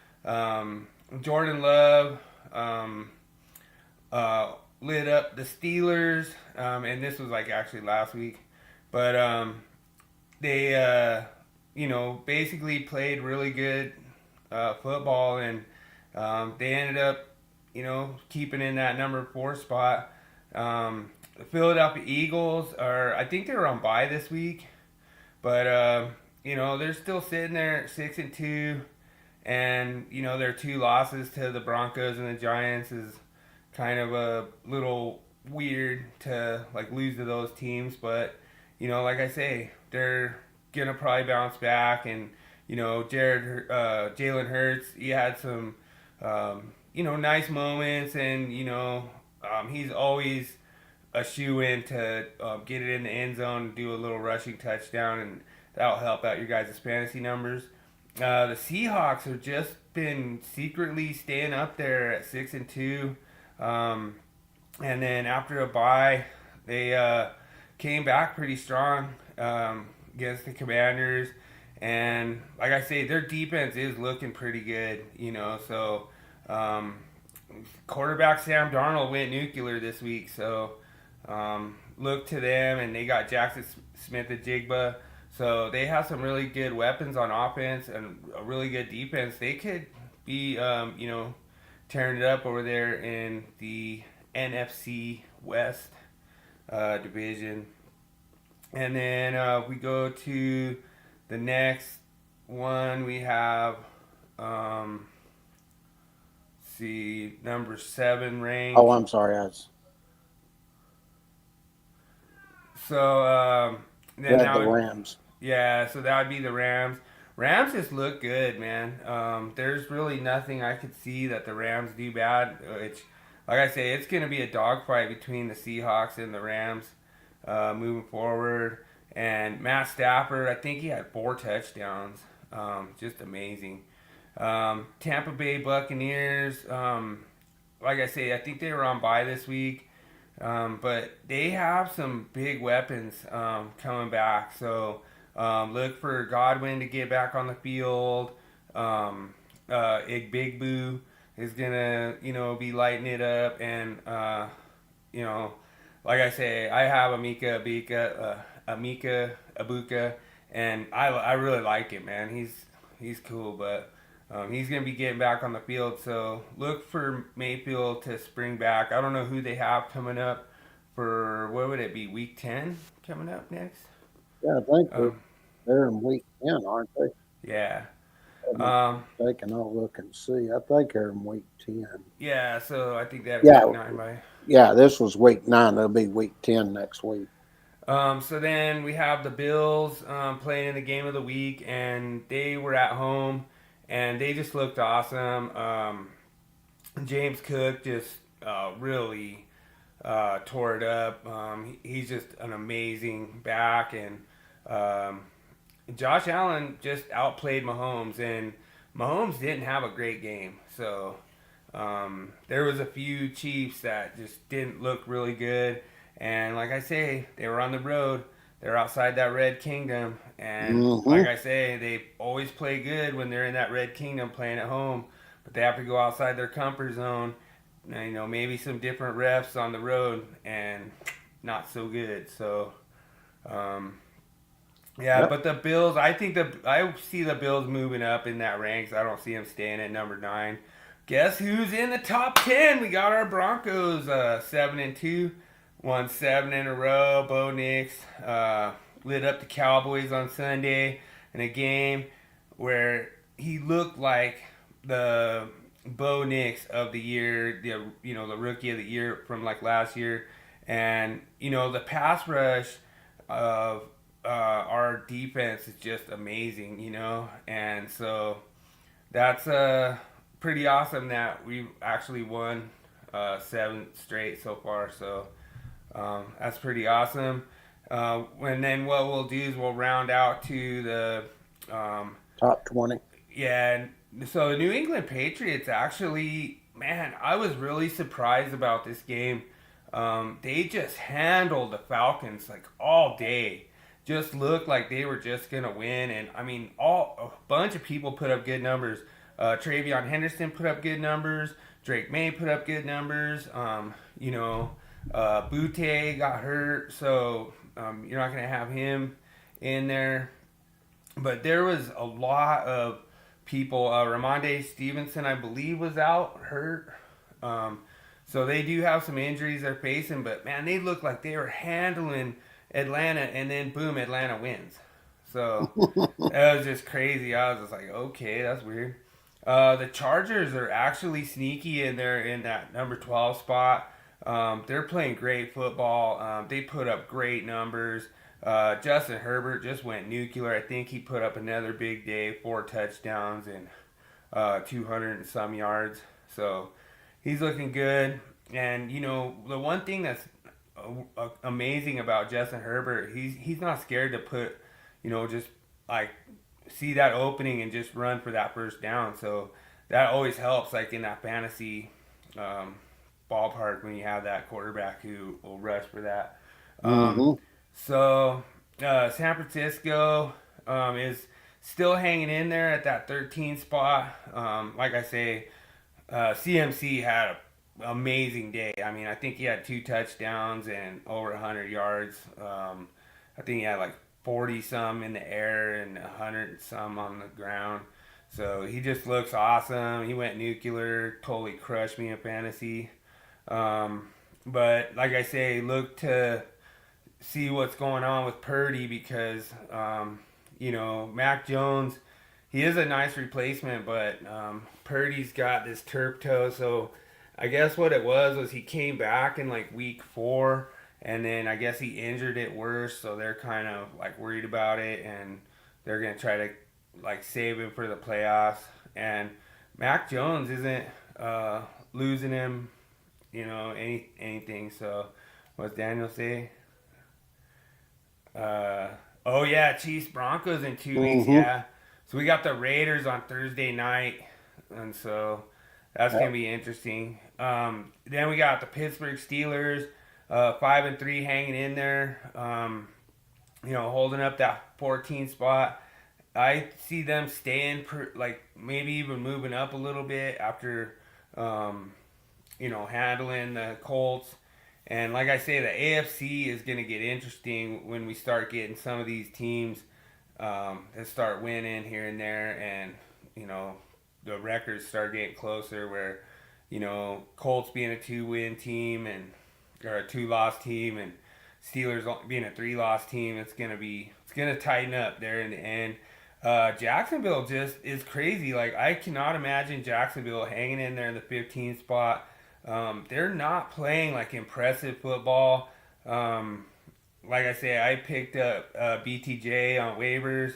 Jordan Love lit up the Steelers, and this was like actually last week, but they basically played really good football, and they ended up keeping in that number 4 spot. The Philadelphia Eagles I think they were on bye this week, but they're still sitting there at 6-2, and their 2 losses to the Broncos and the Giants is kind of a little weird to like lose to those teams, but like I say, they're gonna probably bounce back, and Jalen Hurts, he had some nice moments, and he's always a shoe in to get it in the end zone, do a little rushing touchdown, and that'll help out your guys' fantasy numbers. The Seahawks are just been secretly staying up there at 6-2. And then after a bye, they came back pretty strong against the Commanders. And like I say, their defense is looking pretty good, So quarterback Sam Darnold went nuclear this week, so look to them. And they got Jackson Smith-Njigba. So they have some really good weapons on offense and a really good defense. They could be, tearing it up over there in the NFC West division. And then we go to the next one. We have, number 7 ranked. Oh, I'm sorry. So then the Rams. Yeah, so that would be the Rams. Rams just look good, man. There's really nothing I could see that the Rams do bad. Which, like I say, it's going to be a dogfight between the Seahawks and the Rams moving forward. And Matt Stafford, I think he had 4 touchdowns. Just amazing. Tampa Bay Buccaneers, like I say, I think they were on bye this week. But they have some big weapons coming back. So look for Godwin to get back on the field. Igbigboo is going to, be lighting it up. And, like I say, I have Amika Ibuka, and I really like it, man. He's cool, but he's going to be getting back on the field. So look for Mayfield to spring back. I don't know who they have coming up for, what would it be, week 10 coming up next? Yeah, I think they're in week 10, aren't they? Yeah. They can all look and see. I think they're in week 10. Yeah, so I think that Yeah. week 9 by. Yeah, this was week 9. It'll be week 10 next week. So then we have the Bills playing in the game of the week, and they were at home, and they just looked awesome. James Cook just really tore it up. He's just an amazing back, and Josh Allen just outplayed Mahomes, and Mahomes didn't have a great game. So there was a few Chiefs that just didn't look really good. And like I say, they were on the road. They're outside that red kingdom. And like I say, they always play good when they're in that red kingdom playing at home. But they have to go outside their comfort zone. Maybe some different refs on the road and not so good. So, But the Bills, I see the Bills moving up in that ranks. I don't see them staying at number 9. Guess who's in the top 10? We got our Broncos 7-2. Won 7 in a row. Bo Nix lit up the Cowboys on Sunday in a game where he looked like the Bo Nix of the year, the rookie of the year from like last year. And the pass rush of our defense is just amazing, and so that's pretty awesome that we've actually won 7 straight so far. So that's pretty awesome. And then what we'll do is we'll round out to the top 20. Yeah, so the New England Patriots actually, man, I was really surprised about this game. They just handled the Falcons like all day. Just looked like they were just gonna win, and I mean, a bunch of people put up good numbers. Travion Henderson put up good numbers. Drake May put up good numbers. Butte got hurt, so you're not going to have him in there. But there was a lot of people. Ramondre Stevenson, I believe, was out, hurt. So they do have some injuries they're facing, but man, they look like they were handling Atlanta, and then boom, Atlanta wins. So that was just crazy. I was just like, okay, that's weird. The Chargers are actually sneaky in there in that number 12 spot. They're playing great football. They put up great numbers. Justin Herbert just went nuclear. I think he put up another big day, 4 touchdowns and 200 and some yards. So he's looking good. And, the one thing that's amazing about Justin Herbert, he's not scared to put, just like see that opening and just run for that first down. So that always helps, like in that fantasy ballpark when you have that quarterback who will rush for that. Um, Mm-hmm. so San Francisco is still hanging in there at that 13 spot. Like I say, CMC had an amazing day. I mean, I think he had 2 touchdowns and over 100 yards. I think he had like 40 some in the air and 100 some on the ground. So he just looks awesome. He went nuclear, totally crushed me in fantasy. Um, but like I say, look to see what's going on with Purdy because, Mac Jones, he is a nice replacement, but Purdy's got this turf toe. So I guess what it was he came back in like week 4, and then I guess he injured it worse. So they're kind of like worried about it, and they're gonna try to like save him for the playoffs. And Mac Jones isn't losing him, anything. So what's Daniel say? Oh yeah, Chiefs Broncos in 2 weeks. Mm-hmm. Yeah, so we got the Raiders on Thursday night, and so that's gonna be interesting. Then we got the Pittsburgh Steelers, 5-3, hanging in there. Holding up that 14 spot. I see them staying like maybe even moving up a little bit after, handling the Colts. And like I say, the AFC is going to get interesting when we start getting some of these teams that start winning here and there, and the records start getting closer. Where Colts being a 2-win team or a 2-loss team, and Steelers being a 3-loss team, it's gonna tighten up there in the end. Jacksonville just is crazy. Like I cannot imagine Jacksonville hanging in there in the 15th spot. They're not playing like impressive football. Like I say, I picked up BTJ on waivers,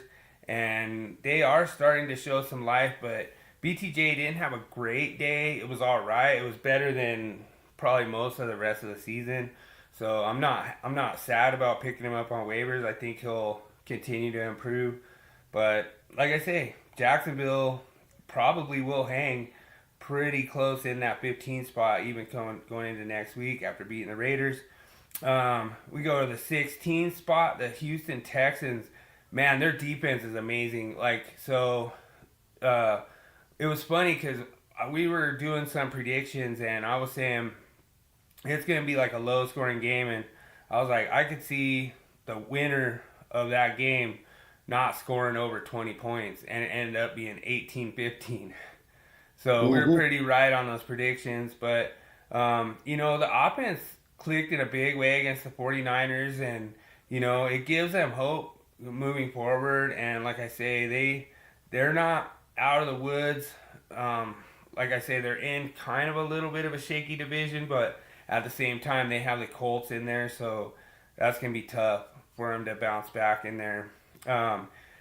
and they are starting to show some life. But BTJ didn't have a great day. It was all right. It was better than probably most of the rest of the season. So I'm not sad about picking him up on waivers. I think he'll continue to improve. But like I say, Jacksonville probably will hang pretty close in that 15 spot, even going into next week after beating the Raiders. We go to the 16th spot, the Houston Texans. Man, their defense is amazing. It was funny because we were doing some predictions, and I was saying it's going to be like a low scoring game, and I was like, I could see the winner of that game not scoring over 20 points, and it ended up being 18-15. So we were Mm-hmm. pretty right on those predictions. But, the offense clicked in a big way against the 49ers, and, it gives them hope moving forward. And like I say, they're not out of the woods. Like I say, they're in kind of a little bit of a shaky division, but at the same time, they have the Colts in there, so that's going to be tough for them to bounce back in there.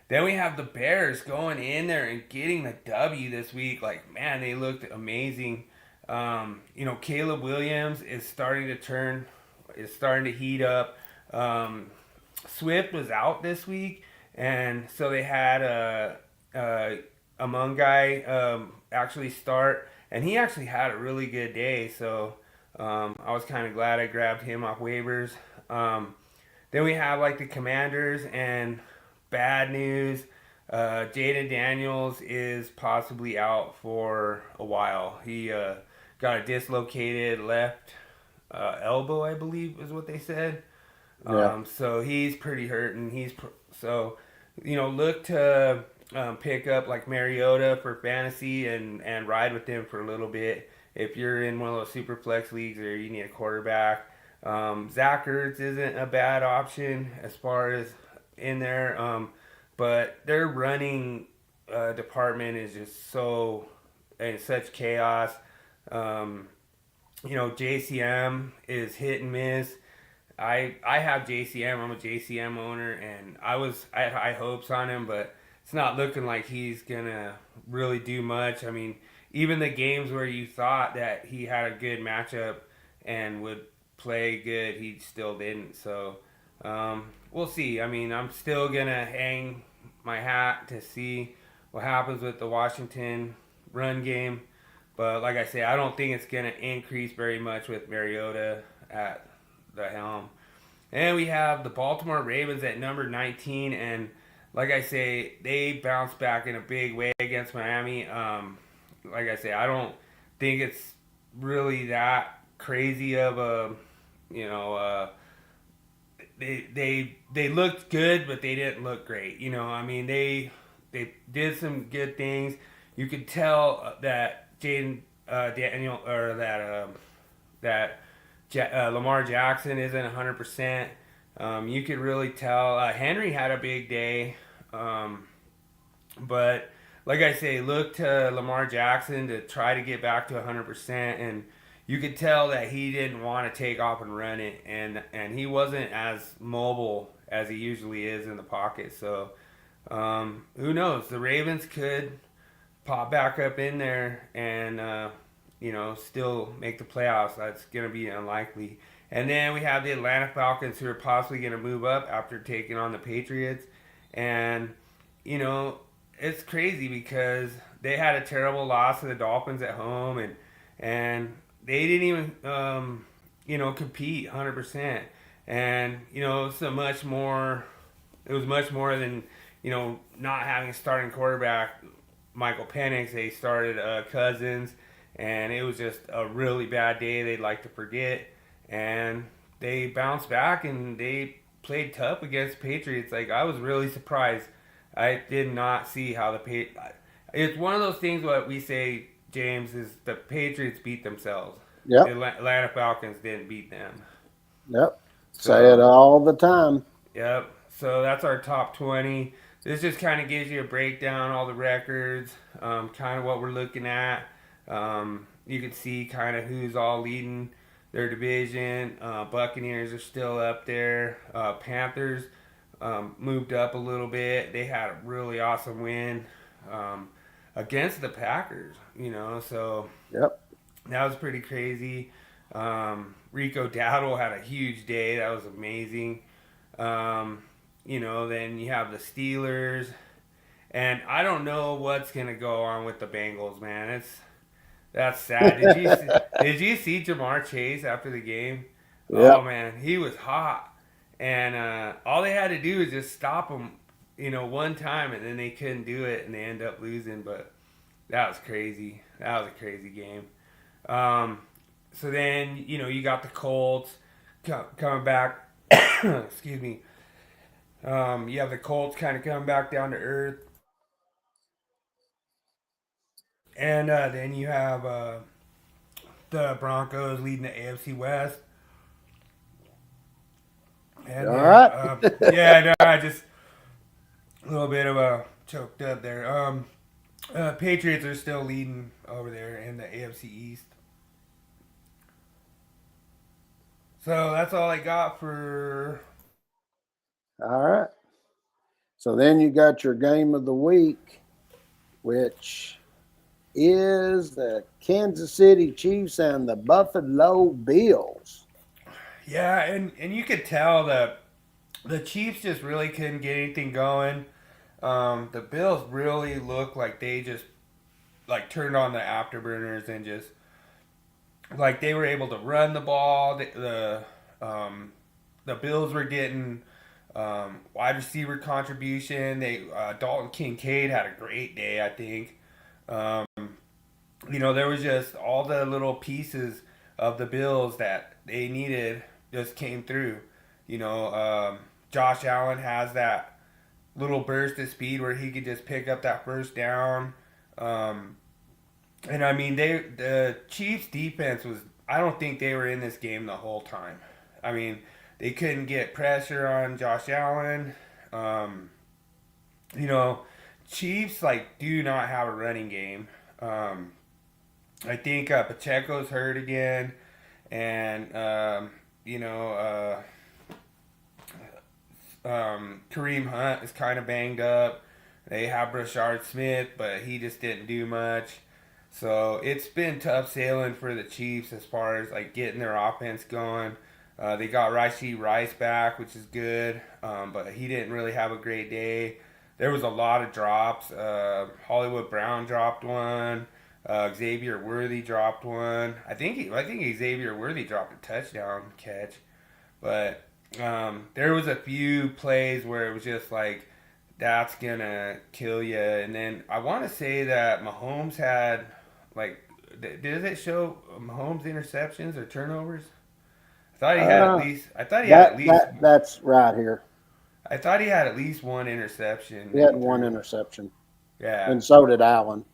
Then we have the Bears going in there and getting the W this week. Like, man, they looked amazing. Caleb Williams is starting to heat up. Swift was out this week, and so they had a Mungai guy actually start, and he actually had a really good day. So I was kind of glad I grabbed him off waivers. Then we have like the Commanders, and bad news. Jaden Daniels is possibly out for a while. He got a dislocated left elbow, I believe is what they said. Yeah. So he's pretty hurt, and look to pick up like Mariota for fantasy and ride with him for a little bit if you're in one of those super flex leagues or you need a quarterback. Zach Ertz isn't a bad option as far as in there, but their running department is just so in such chaos. JCM is hit and miss. I have JCM. I'm a JCM owner, and I had high hopes on him, but it's not looking like he's gonna really do much. I mean, even the games where you thought that he had a good matchup and would play good, he still didn't. So we'll see. I mean, I'm still gonna hang my hat to see what happens with the Washington run game. But like I say, I don't think it's going to increase very much with Mariota at the helm. And we have the Baltimore Ravens at number 19. And like I say, they bounced back in a big way against Miami. Like I say, I don't think it's really that crazy of a, you know, they looked good, but they didn't look great. You know, I mean, they did some good things. You could tell that Jaden Daniel or that Lamar Jackson isn't 100%. You could really tell Henry had a big day, but like I say, look to Lamar Jackson to try to get back to 100%, and you could tell that he didn't want to take off and run it, and he wasn't as mobile as he usually is in the pocket. So who knows? The Ravens could pop back up in there and still make the playoffs. That's going to be unlikely. And then we have the Atlanta Falcons, who are possibly going to move up after taking on the Patriots. And it's crazy because they had a terrible loss to the Dolphins at home, and they didn't even compete 100%. And it's a much more. It was much more than not having a starting quarterback, Michael Penix. They started Cousins, and it was just a really bad day they'd like to forget. And they bounced back and they played tough against the Patriots. Like, I was really surprised. I did not see how the Patriots. It's one of those things what we say, James, is the Patriots beat themselves. Yep. The Atlanta Falcons didn't beat them. Yep. Say it all the time. Yep. So that's our top 20. This just kind of gives you a breakdown, all the records, kind of what we're looking at. You can see kind of who's all leading their division. Buccaneers are still up there. Panthers moved up a little bit. They had a really awesome win against the Packers, so yep, that was pretty crazy. Rico Dowdle had a huge day. That was amazing. Then you have the Steelers. And I don't know what's going to go on with the Bengals, man. That's sad. Did you see Jamar Chase after the game? Yep. Oh, man. He was hot. And all they had to do was just stop him, one time. And then they couldn't do it. And they end up losing. But that was crazy. That was a crazy game. So then, you got the Colts coming back. Excuse me. You have the Colts kind of coming back down to earth. And then you have the Broncos leading the AFC West. And all right. I just a little bit of a choked up there. Patriots are still leading over there in the AFC East. So that's all I got for. All right. So then you got your game of the week, which is the Kansas City Chiefs and the Buffalo Bills. Yeah, and you could tell that the Chiefs just really couldn't get anything going. The Bills really looked like they just turned on the afterburners and just they were able to run the ball. The Bills were getting wide receiver contribution. Dalton Kincaid had a great day, I think. There was just all the little pieces of the Bills that they needed just came through. Josh Allen has that little burst of speed where he could just pick up that first down. And I mean, the Chiefs defense was, I don't think they were in this game the whole time. I mean, they couldn't get pressure on Josh Allen. Chiefs do not have a running game. I think Pacheco's hurt again, and Kareem Hunt is kind of banged up. They have Brashard Smith, but he just didn't do much. So it's been tough sailing for the Chiefs as far as getting their offense going. They got Rashee Rice back, which is good, but he didn't really have a great day. There was a lot of drops. Hollywood Brown dropped one. Xavier Worthy dropped one. I think Xavier Worthy dropped a touchdown catch, but there was a few plays where it was just like that's gonna kill you. And then I want to say that Mahomes had like, does it show Mahomes interceptions or turnovers? I thought he had at Uh, least. I thought he had at least. that's right here. I thought he had at least one interception He had and one three. interception, Yeah, and so did Allen.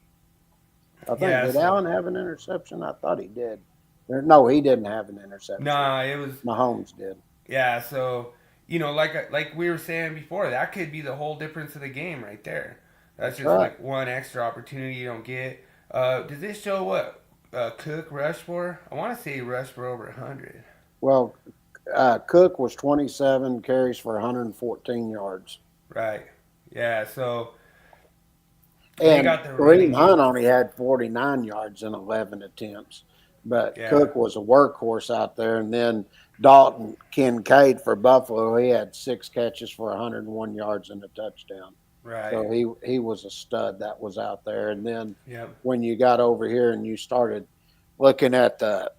I think yeah. did So Allen have an interception? I thought he did. No, he didn't have an interception. nah, it was Mahomes did. yeah. So like we were saying before, that could be the whole difference of the game right there. That's That's just right. like one extra opportunity you don't get. Does this show what Cook rushed for? I want to say he rushed for over 100. Well, Cook was 27 carries for 114 yards, Right. Yeah. So they and got the Kareem running Hunt game. only had 49 yards in 11 attempts. But Yeah. Cook was a workhorse out there, and then Dalton Kincaid for Buffalo, he had 6 catches for 101 yards and a touchdown. Right. So he was a stud that was out there. And then Yep. when you got over here and you started looking at the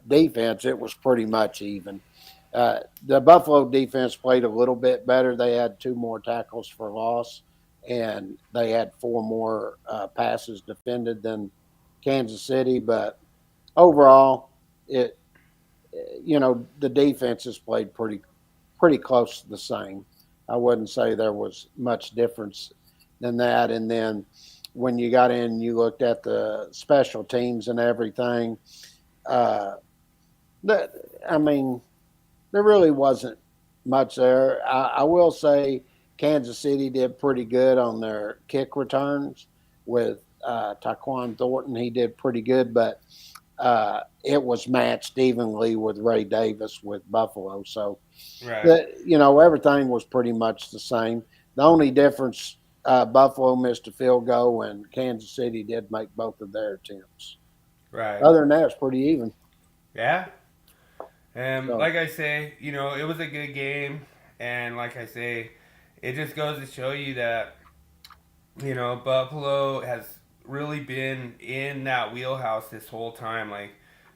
defense, it was pretty much even. The Buffalo defense played a little bit better. They had 2 more tackles for loss, and they had 4 more passes defended than Kansas City. But overall, it the defenses played pretty close to the same. I wouldn't say there was much difference than that. And then when you got in, you looked at the special teams and everything. Uh, that I mean, there really wasn't much there. I will say Kansas City did pretty good on their kick returns with Taquan Thornton. He did pretty good, but it was matched evenly with Ray Davis with Buffalo. So Right. everything was pretty much the same. The only difference, Buffalo missed a field goal, and Kansas City did make both of their attempts. Right. Other than that, it's pretty even. Yeah. And So like I say, it was a good game, and like I say, it just goes to show you that Buffalo has really been in that wheelhouse this whole time. Like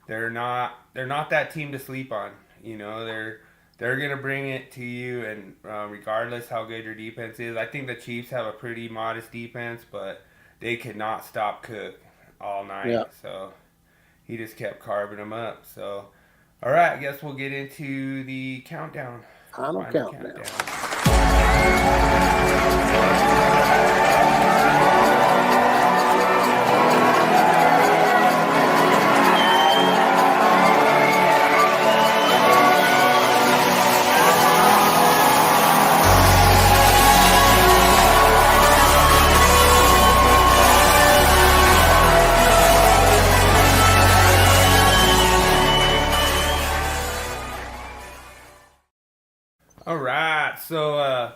they're not that team to sleep on. They're gonna bring it to you, and regardless how good your defense is, I think the Chiefs have a pretty modest defense, but they could not stop Cook all night. yeah, So he just kept carving them up. So all right, I guess we'll get into the countdown. final Final countdown. countdown. All right, so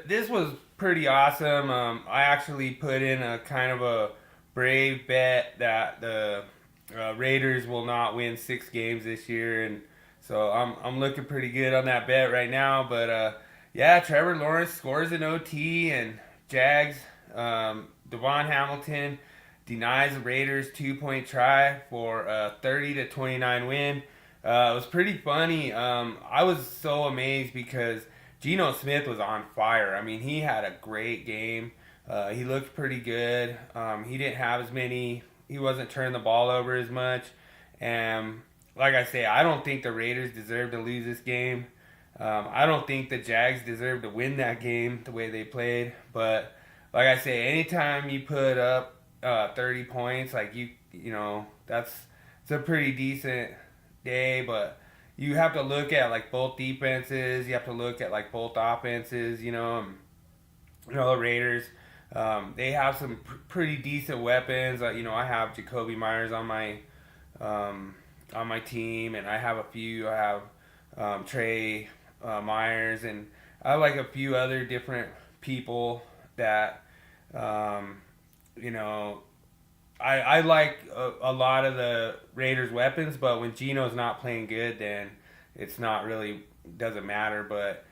this was pretty awesome. I actually put in a kind of a brave bet that the Raiders will not win 6 games this year, and so I'm looking pretty good on that bet right now. But yeah, Trevor Lawrence scores an OT, and Jags Devon Hamilton denies the Raiders 2-point try for a 30-29 win. It was pretty funny. I was so amazed because Geno Smith was on fire. I mean, he had a great game. He looked pretty good. He didn't have as many. He wasn't turning the ball over as much. And like I say, I don't think the Raiders deserve to lose this game. I don't think the Jags deserve to win that game the way they played. But like I say, anytime you put up 30 points, like that's it's a pretty decent day, but you have to look at like both defenses. You have to look at like both offenses. The Raiders, they have some pretty decent weapons. I have Jacoby Myers on my team, and I have a few. I have Trey Myers, and I have like a few other different people that you know I like a lot of the Raiders' weapons, but when Geno's not playing good, then it's not really doesn't matter. But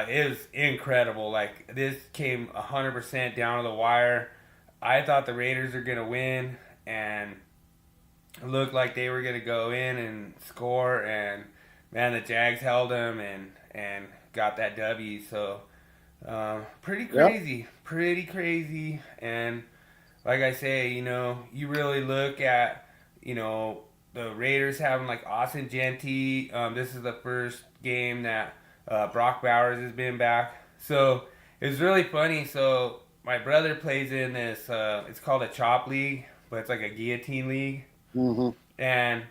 it was incredible. Like this came 100% down to the wire. I thought the Raiders are gonna win, and it looked like they were gonna go in and score, and man, the Jags held them and got that W. So pretty crazy, pretty crazy. And like I say, you really look at the Raiders having like Austin Genty. This is the first game that Brock Bowers has been back. So it was really funny. So my brother plays in this. It's called a chop league, but it's like a guillotine league. Mm-hmm. And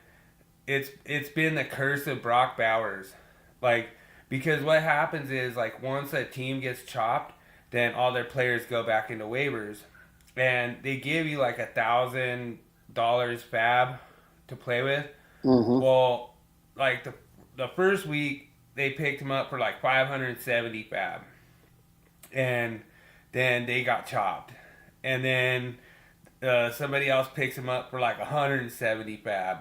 it's been the curse of Brock Bowers, like because what happens is like once a team gets chopped, then all their players go back into waivers, and they give you like $1,000 fab to play with. Mm-hmm. Well, like the first week they picked him up for like 570 fab, and then they got chopped, and then somebody else picks him up for like 170 fab,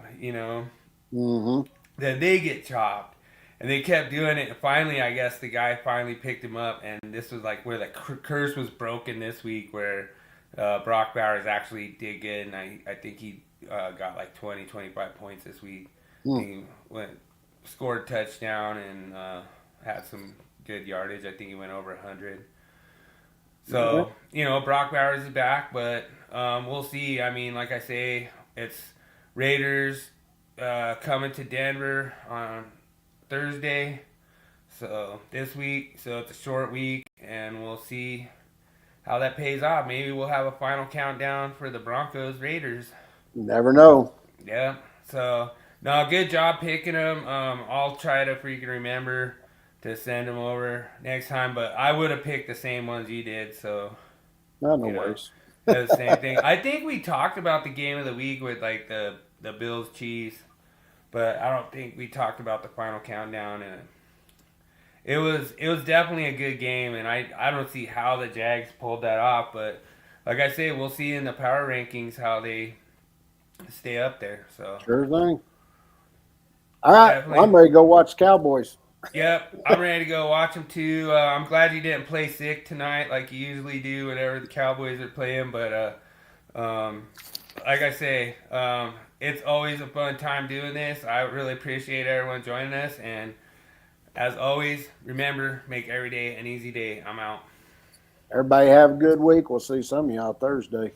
Mm-hmm. Then they get chopped, and they kept doing it. And finally, I guess the guy finally picked him up, and this was like where the curse was broken this week, where Brock Bowers actually did good, and I think he got like 20, 25 points this week. He scored a touchdown and had some good yardage. I think he went over 100. So, Brock Bowers is back, but we'll see. I mean, like I say, it's Raiders coming to Denver on Thursday. So, this week. So, it's a short week, and we'll see how that pays off. Maybe we'll have a final countdown for the Broncos Raiders. You never know. Yeah. So, no, good job picking them. I'll try to freaking remember to send them over next time, but I would have picked the same ones you did, so No worries. the same thing. I think we talked about the game of the week with like the Bills Chiefs, but I don't think we talked about the final countdown, and it was definitely a good game, and I don't see how the Jags pulled that off, but like I say, we'll see in the power rankings how they stay up there. So Sure thing. All right, Definitely. I'm ready to go watch Cowboys. Yep, I'm ready to go watch them too. I'm glad you didn't play sick tonight like you usually do whenever the Cowboys are playing. But like I say, it's always a fun time doing this. I really appreciate everyone joining us. And as always, remember, make every day an easy day. I'm out. Everybody have a good week. We'll see some of y'all Thursday.